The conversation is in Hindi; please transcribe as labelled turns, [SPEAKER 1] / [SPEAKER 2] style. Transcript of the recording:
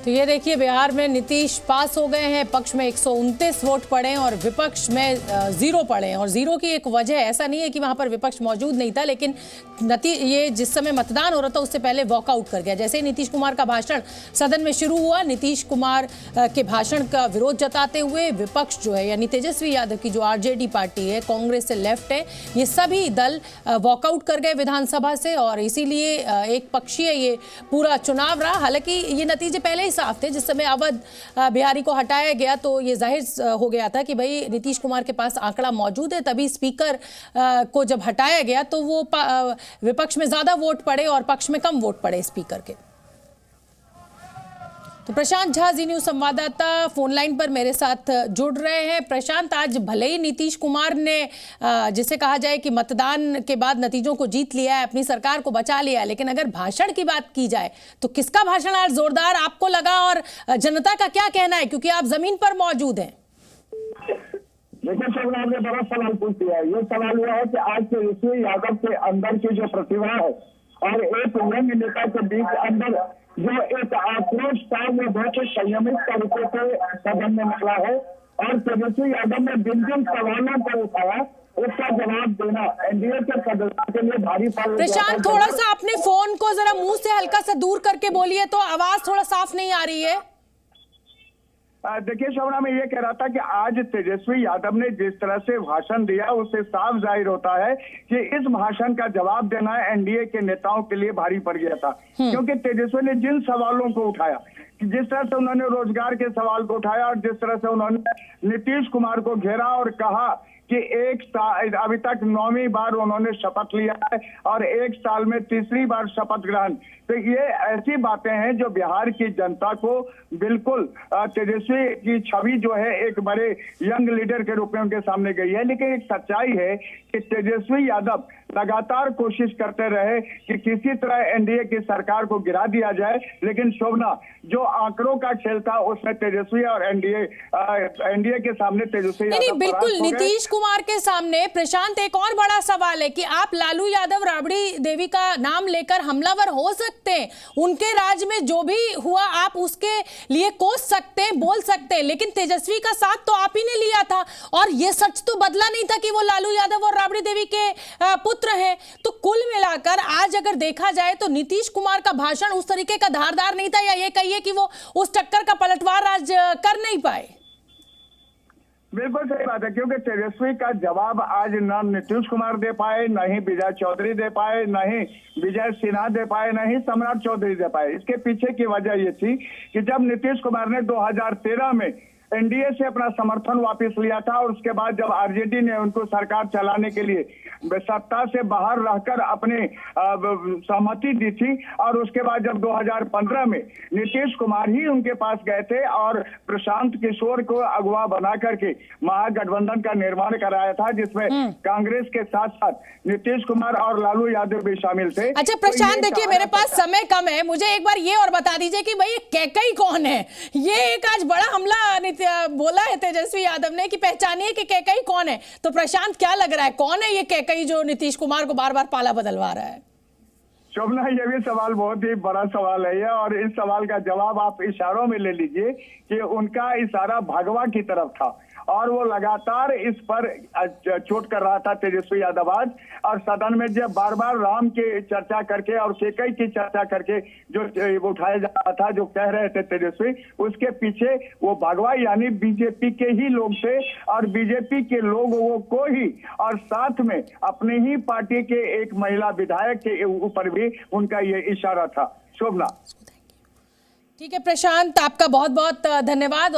[SPEAKER 1] तो ये देखिए, बिहार में नीतीश पास हो गए हैं। पक्ष में 129 वोट पड़े और विपक्ष में 0 पड़े। और 0 की एक वजह ऐसा नहीं है कि वहां पर विपक्ष मौजूद नहीं था, लेकिन ये जिस समय मतदान हो रहा था उससे पहले वॉकआउट कर गया। जैसे ही नीतीश कुमार का भाषण सदन में शुरू हुआ, नीतीश कुमार के भाषण का विरोध जताते हुए विपक्ष जो है, यानी तेजस्वी यादव की जो आरजेडी पार्टी है, कांग्रेस से लेफ्ट है, ये सभी दल वॉकआउट कर गए विधानसभा से। और इसीलिए एक पक्षीय ये पूरा चुनाव रहा। हालांकि ये नतीजे पहले ही साफ थे। जिस समय अवध बिहारी को हटाया गया तो ये जाहिर हो गया था कि भाई नीतीश कुमार के पास आंकड़ा मौजूद है। तभी स्पीकर को जब हटाया गया तो वो विपक्ष में ज्यादा वोट पड़े और पक्ष में कम वोट पड़े स्पीकर के। तो प्रशांत झा, जी न्यूज संवाददाता, फोन लाइन पर मेरे साथ जुड़ रहे हैं। प्रशांत, आज भले ही नीतीश कुमार ने जिसे कहा जाए कि मतदान के बाद नतीजों को जीत लिया है, अपनी सरकार को बचा लिया है, लेकिन अगर भाषण की बात की जाए तो किसका भाषण आज जोरदार आपको लगा और जनता का क्या कहना है, क्योंकि आप जमीन पर मौजूद हैं?
[SPEAKER 2] देखिए, शोभना ने बड़ा सवाल पूछ दिया है। ये सवाल यह है कि आज तेजस्वी यादव के अंदर की जो प्रतिभा है और एक यंग नेता के बीच अंदर जो एक आक्रोश था, वो बहुत ही संयमित तरीके से सदन में निकला है। और तेजस्वी यादव ने जिन जिन सवालों को उठाया उसका जवाब देना एनडीए के सदस्यों के लिए भारी पड़।
[SPEAKER 1] प्रशांत, थोड़ा सा अपने फोन को जरा मुंह से हल्का सा दूर करके बोलिए, तो आवाज थोड़ा साफ नहीं आ रही है।
[SPEAKER 2] देखिए शोभना, मैं ये कह रहा था कि आज तेजस्वी यादव ने जिस तरह से भाषण दिया उससे साफ जाहिर होता है कि इस भाषण का जवाब देना एनडीए के नेताओं के लिए भारी पड़ गया था। क्योंकि तेजस्वी ने जिन सवालों को उठाया, जिस तरह से उन्होंने रोजगार के सवाल को उठाया और जिस तरह से उन्होंने नीतीश कुमार को घेरा और कहा कि एक साल अभी तक 9वीं बार उन्होंने शपथ लिया है और एक साल में तीसरी बार शपथ ग्रहण, तो ये ऐसी बातें हैं जो बिहार की जनता को बिल्कुल तेजस्वी की छवि जो है एक बड़े यंग लीडर के रूप में उनके सामने गई है। लेकिन एक सच्चाई है कि तेजस्वी यादव लगातार कोशिश करते रहे कि किसी तरह एनडीए की सरकार को गिरा दिया जाए, लेकिन शोभना, जो आंकड़ों का खेल था उसमें तेजस्वी और एनडीए के सामने तेजस्वी यादव
[SPEAKER 1] बिल्कुल नीतीश कुमार के सामने। प्रशांत, एक और बड़ा सवाल है कि आप लालू यादव राबड़ी देवी का नाम लेकर हमलावर हो सकते हैं, उनके राज में जो भी हुआ आप उसके लिए कोस सकते हैं, बोल सकते हैं, लेकिन तेजस्वी का साथ तो आप ही ने लिया था। और ये सच तो बदला नहीं था कि वो लालू यादव और राबड़ी देवी के पुत्र हैं। तो कुल मिलाकर आज अगर देखा जाए तो नीतीश कुमार का भाषण उस तरीके का धारदार नहीं था, या ये कहिए कि वो उस टक्कर का पलटवार आज कर नहीं पाए।
[SPEAKER 2] बिल्कुल सही बात है, क्योंकि तेजस्वी का जवाब आज न नीतीश कुमार दे पाए, न ही विजय चौधरी दे पाए, न ही विजय सिन्हा दे पाए, न ही सम्राट चौधरी दे पाए। इसके पीछे की वजह ये थी कि जब नीतीश कुमार ने 2013 में एनडीए से अपना समर्थन वापस लिया था और उसके बाद जब आरजेडी ने उनको सरकार चलाने के लिए सत्ता से बाहर रहकर अपने सहमति दी थी, और उसके बाद जब 2015 में नीतीश कुमार ही उनके पास गए थे और प्रशांत किशोर को अगवा बना करके महागठबंधन का निर्माण कराया था, जिसमें कांग्रेस के साथ साथ नीतीश कुमार और लालू यादव भी शामिल थे।
[SPEAKER 1] अच्छा प्रशांत, देखिए मेरे पास समय कम है, मुझे एक बार ये और बता दीजिए कि भाई कैकई कौन है? ये एक आज बड़ा हमला बोला है तेजस्वी यादव ने कि पहचानिए कि कैकई कौन है। तो प्रशांत, क्या लग रहा है, कौन है ये कैकई जो नीतीश कुमार को बार बार पाला बदलवा रहा है?
[SPEAKER 2] शोभना, ये भी सवाल बहुत ही बड़ा सवाल है ये, और इस सवाल का जवाब आप इशारों में ले लीजिए कि उनका इशारा भगवा की तरफ था और वो लगातार इस पर चोट कर रहा था तेजस्वी यादव आज। और सदन में जब बार बार राम की चर्चा करके और कैकई की चर्चा करके जो उठाया जा रहा था, जो कह रहे थे तेजस्वी, उसके पीछे वो भगवा यानी बीजेपी के ही लोग थे और बीजेपी के लोगों को ही, और साथ में अपनी ही पार्टी के एक महिला विधायक के ऊपर भी उनका ये इशारा था। शोभना,
[SPEAKER 1] ठीक है प्रशांत, आपका बहुत बहुत धन्यवाद।